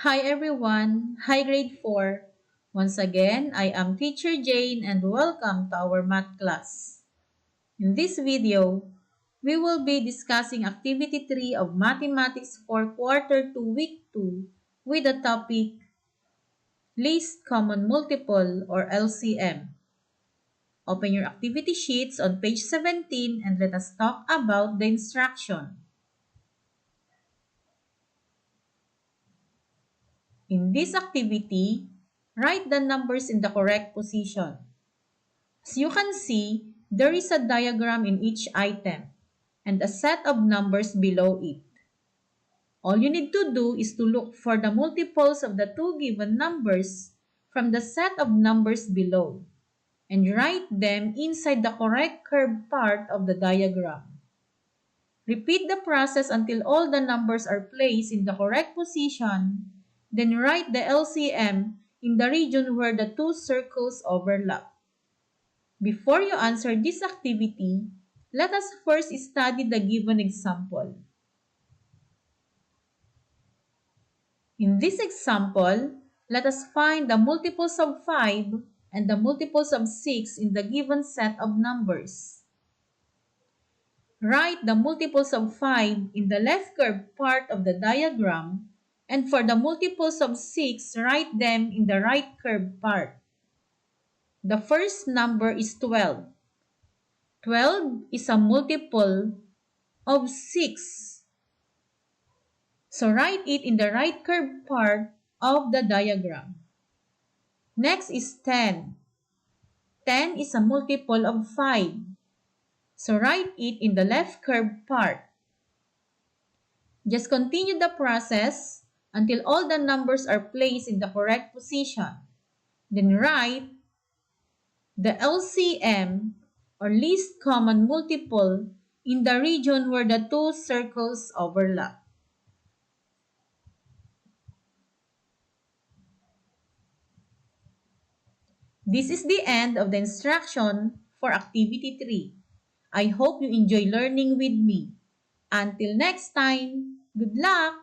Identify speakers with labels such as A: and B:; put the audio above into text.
A: Hi everyone! Hi grade 4! Once again, I am Teacher Jane and welcome to our math class. In this video, we will be discussing Activity 3 of Mathematics for Quarter 2 Week 2 with the topic Least Common Multiple or LCM. Open your activity sheets on page 17 and let us talk about the instruction. In this activity, write the numbers in the correct position. As you can see, there is a diagram in each item and a set of numbers below it. All you need to do is to look for the multiples of the two given numbers from the set of numbers below and write them inside the correct curved part of the diagram. Repeat the process until all the numbers are placed in the correct position, then write the LCM in the region where the two circles overlap. Before you answer this activity, let us first study the given example. In this example, let us find the multiples of 5 and the multiples of 6 in the given set of numbers. Write the multiples of 5 in the left curved part of the diagram, and for the multiples of 6, write them in the right curved part. The first number is 12. 12 is a multiple of 6. So write it in the right curved part of the diagram. Next is 10. 10 is a multiple of 5. So write it in the left curved part. Just continue the process until all the numbers are placed in the correct position. Then write the LCM or least common multiple in the region where the two circles overlap. This is the end of the instruction for Activity 3. I hope you enjoy learning with me. Until next time, good luck!